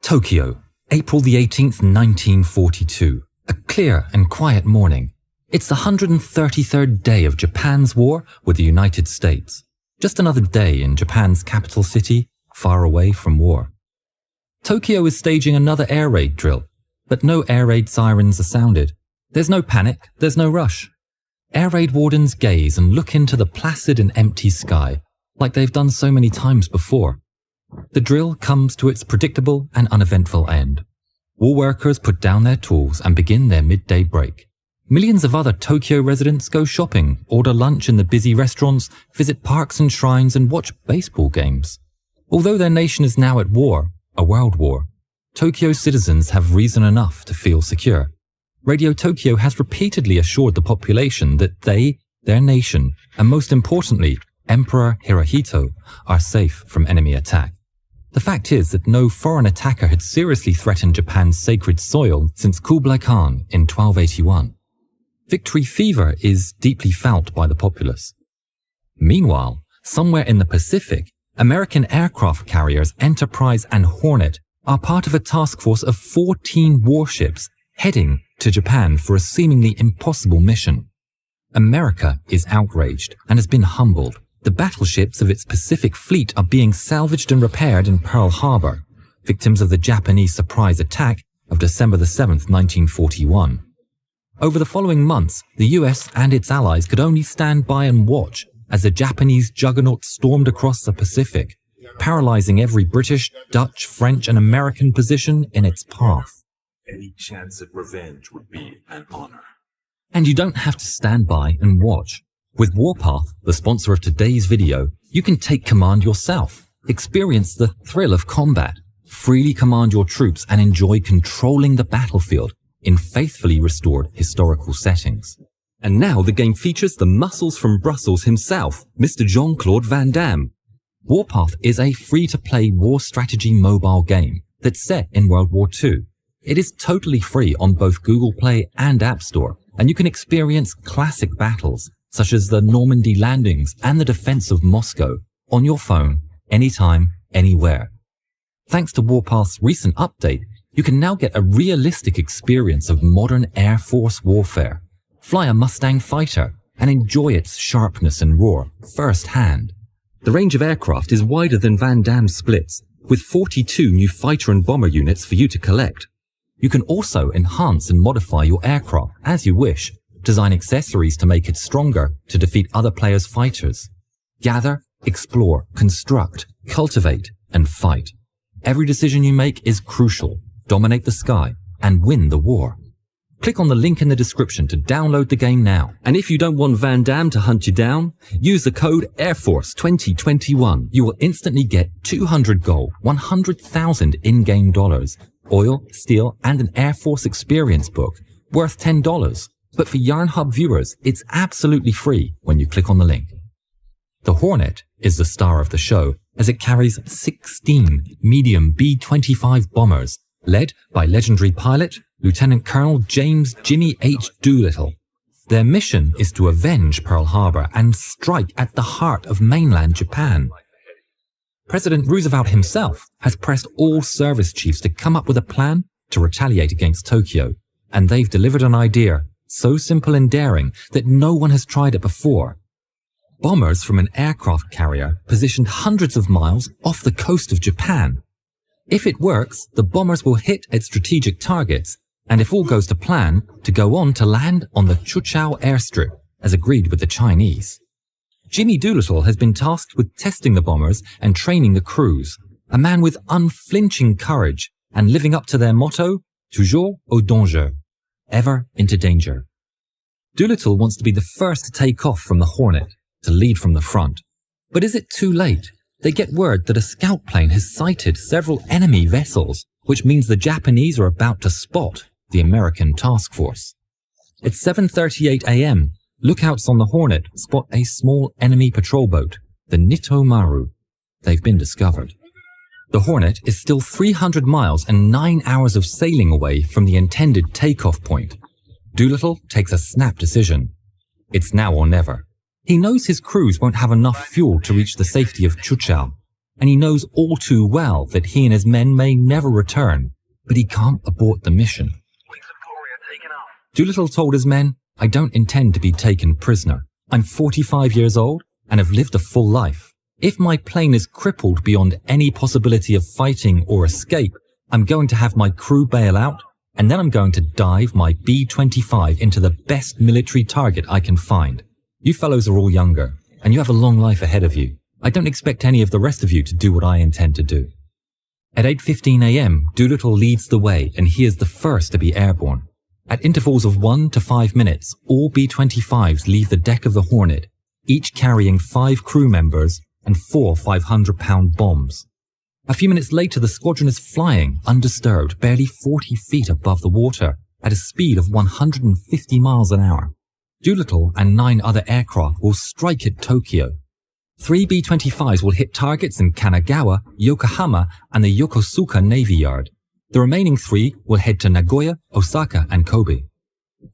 Tokyo, April the 18th, 1942. A clear and quiet morning. It's the 133rd day of Japan's war with the United States. Just another day in Japan's capital city, far away from war. Tokyo is staging another air raid drill, but no air raid sirens are sounded. There's no panic, there's no rush. Air raid wardens gaze and look into the placid and empty sky, like they've done so many times before. The drill comes to its predictable and uneventful end. War workers put down their tools and begin their midday break. Millions of other Tokyo residents go shopping, order lunch in the busy restaurants, visit parks and shrines, and watch baseball games. Although their nation is now at war, a world war, Tokyo's citizens have reason enough to feel secure. Radio Tokyo has repeatedly assured the population that they, their nation, and most importantly, Emperor Hirohito, are safe from enemy attack. The fact is that no foreign attacker had seriously threatened Japan's sacred soil since Kublai Khan in 1281. Victory fever is deeply felt by the populace. Meanwhile, somewhere in the Pacific, American aircraft carriers Enterprise and Hornet are part of a task force of 14 warships heading to Japan for a seemingly impossible mission. America is outraged and has been humbled. The battleships of its Pacific Fleet are being salvaged and repaired in Pearl Harbor, victims of the Japanese surprise attack of December 7, 1941. Over the following months, the US and its allies could only stand by and watch as the Japanese juggernaut stormed across the Pacific, paralyzing every British, Dutch, French, and American position in its path. Any chance at revenge would be an honor. And you don't have to stand by and watch. With Warpath, the sponsor of today's video, you can take command yourself, experience the thrill of combat, freely command your troops, and enjoy controlling the battlefield in faithfully restored historical settings. And now the game features the muscles from Brussels himself, Mr. Jean-Claude Van Damme. Warpath is a free-to-play war strategy mobile game that's set in World War II. It is totally free on both Google Play and App Store, and you can experience classic battles, such as the Normandy landings and the defense of Moscow, on your phone, anytime, anywhere. Thanks to Warpath's recent update, you can now get a realistic experience of modern Air Force warfare, fly a Mustang fighter, and enjoy its sharpness and roar firsthand. The range of aircraft is wider than Van Damme's splits, with 42 new fighter and bomber units for you to collect. You can also enhance and modify your aircraft as you wish, design accessories to make it stronger to defeat other players' fighters. Gather, explore, construct, cultivate, and fight. Every decision you make is crucial. Dominate the sky and win the war. Click on the link in the description to download the game now. And if you don't want Van Damme to hunt you down, use the code AIRFORCE2021. You will instantly get 200 gold, 100,000 in-game dollars, oil, steel, and an Air Force experience book worth $10. But for Yarn Hub viewers, it's absolutely free when you click on the link. The Hornet is the star of the show as it carries 16 medium B-25 bombers led by legendary pilot Lieutenant Colonel James Jimmy H. Doolittle. Their mission is to avenge Pearl Harbor and strike at the heart of mainland Japan. President Roosevelt himself has pressed all service chiefs to come up with a plan to retaliate against Tokyo, and they've delivered an idea so simple and daring that no one has tried it before. Bombers from an aircraft carrier positioned hundreds of miles off the coast of Japan. If it works, the bombers will hit at strategic targets, and if all goes to plan, to go on to land on the Chuchao airstrip, as agreed with the Chinese. Jimmy Doolittle has been tasked with testing the bombers and training the crews, a man with unflinching courage and living up to their motto, toujours au danger, ever into danger. Doolittle wants to be the first to take off from the Hornet, to lead from the front. But is it too late? They get word that a scout plane has sighted several enemy vessels, which means the Japanese are about to spot the American task force. At 7:38 a.m., lookouts on the Hornet spot a small enemy patrol boat, the Nito Maru. They've been discovered. The Hornet is still 300 miles and 9 hours of sailing away from the intended takeoff point. Doolittle takes a snap decision. It's now or never. He knows his crews won't have enough fuel to reach the safety of Chuchao. and he knows all too well that he and his men may never return, but he can't abort the mission. Doolittle told his men, "I don't intend to be taken prisoner. I'm 45 years old and have lived a full life. If my plane is crippled beyond any possibility of fighting or escape, I'm going to have my crew bail out, and then I'm going to dive my B-25 into the best military target I can find. You fellows are all younger, and you have a long life ahead of you. I don't expect any of the rest of you to do what I intend to do." At 8:15 a.m., Doolittle leads the way, and he is the first to be airborne. At intervals of 1 to 5 minutes, all B-25s leave the deck of the Hornet, each carrying 5 crew members and 4 500-pound bombs. A few minutes later, the squadron is flying, undisturbed, barely 40 feet above the water, at a speed of 150 miles an hour. Doolittle and 9 other aircraft will strike at Tokyo. 3 B-25s will hit targets in Kanagawa, Yokohama, and the Yokosuka Navy Yard. The remaining 3 will head to Nagoya, Osaka, and Kobe.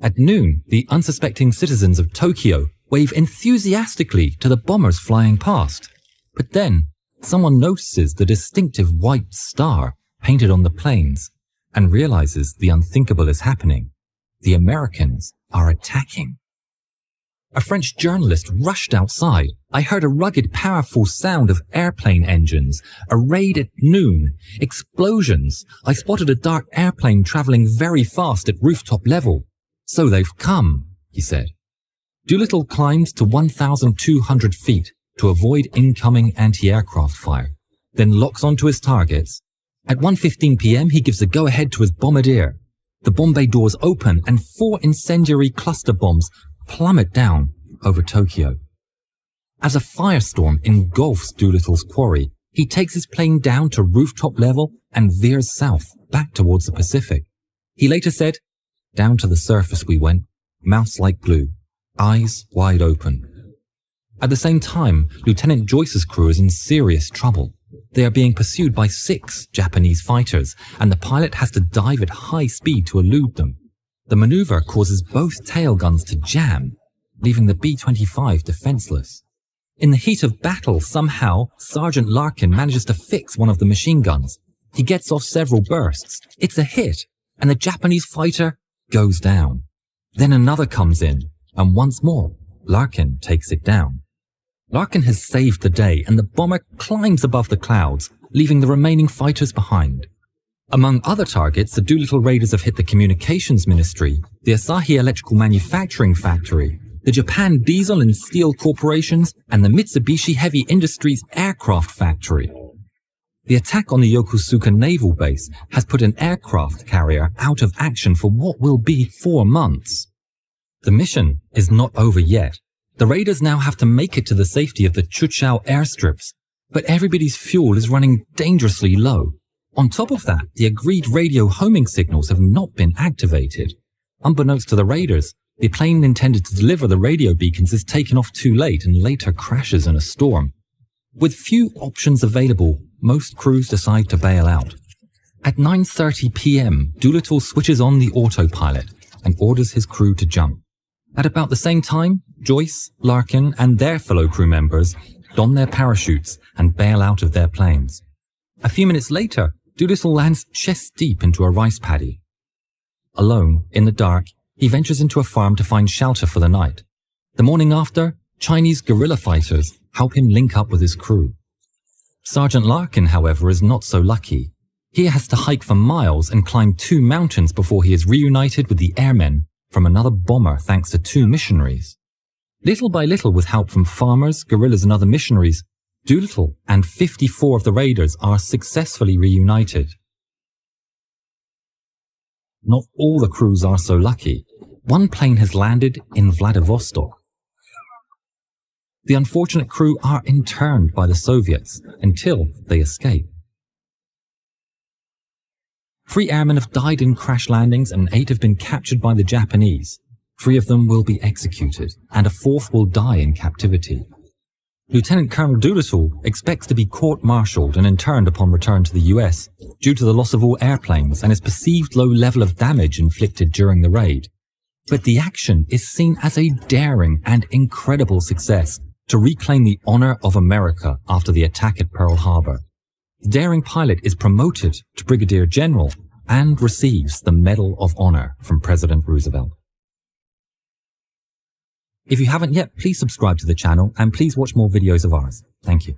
At noon, the unsuspecting citizens of Tokyo wave enthusiastically to the bombers flying past. But then, someone notices the distinctive white star painted on the planes and realizes the unthinkable is happening. The Americans are attacking. A French journalist rushed outside. "I heard a rugged, powerful sound of airplane engines. A raid at noon. Explosions. I spotted a dark airplane traveling very fast at rooftop level. So they've come," he said. Doolittle climbs to 1,200 feet to avoid incoming anti-aircraft fire, then locks onto his targets. At 1:15 p.m., he gives the go-ahead to his bombardier. The bomb bay doors open and 4 incendiary cluster bombs plummet down over Tokyo. As a firestorm engulfs Doolittle's quarry, he takes his plane down to rooftop level and veers south, back towards the Pacific. He later said, "Down to the surface we went, mouths like glue, eyes wide open." At the same time, Lieutenant Joyce's crew is in serious trouble. They are being pursued by 6 Japanese fighters, and the pilot has to dive at high speed to elude them. The maneuver causes both tail guns to jam, leaving the B-25 defenseless. In the heat of battle, somehow, Sergeant Larkin manages to fix one of the machine guns. He gets off several bursts. It's a hit, and the Japanese fighter goes down. Then another comes in, and once more, Larkin takes it down. Larkin has saved the day, and the bomber climbs above the clouds, leaving the remaining fighters behind. Among other targets, the Doolittle Raiders have hit the Communications Ministry, the Asahi Electrical Manufacturing Factory, the Japan Diesel and Steel Corporations, and the Mitsubishi Heavy Industries Aircraft Factory. The attack on the Yokosuka Naval Base has put an aircraft carrier out of action for what will be 4 months. The mission is not over yet. The Raiders now have to make it to the safety of the Chuchao airstrips, but everybody's fuel is running dangerously low. On top of that, the agreed radio homing signals have not been activated. Unbeknownst to the Raiders, the plane intended to deliver the radio beacons is taken off too late and later crashes in a storm. With few options available, most crews decide to bail out. At 9:30 p.m., Doolittle switches on the autopilot and orders his crew to jump. At about the same time, Joyce, Larkin, and their fellow crew members don their parachutes and bail out of their planes. A few minutes later, Doolittle lands chest deep into a rice paddy. Alone, in the dark, he ventures into a farm to find shelter for the night. The morning after, Chinese guerrilla fighters help him link up with his crew. Sergeant Larkin, however, is not so lucky. He has to hike for miles and climb 2 mountains before he is reunited with the airmen from another bomber thanks to 2 missionaries. Little by little, with help from farmers, guerrillas, and other missionaries, Doolittle and 54 of the raiders are successfully reunited. Not all the crews are so lucky. One plane has landed in Vladivostok. The unfortunate crew are interned by the Soviets until they escape. 3 airmen have died in crash landings and 8 have been captured by the Japanese. 3 of them will be executed, and a 4th will die in captivity. Lieutenant Colonel Doolittle expects to be court-martialed and interned upon return to the US due to the loss of all airplanes and his perceived low level of damage inflicted during the raid. But the action is seen as a daring and incredible success to reclaim the honor of America after the attack at Pearl Harbor. The daring pilot is promoted to Brigadier General and receives the Medal of Honor from President Roosevelt. If you haven't yet, please subscribe to the channel and please watch more videos of ours. Thank you.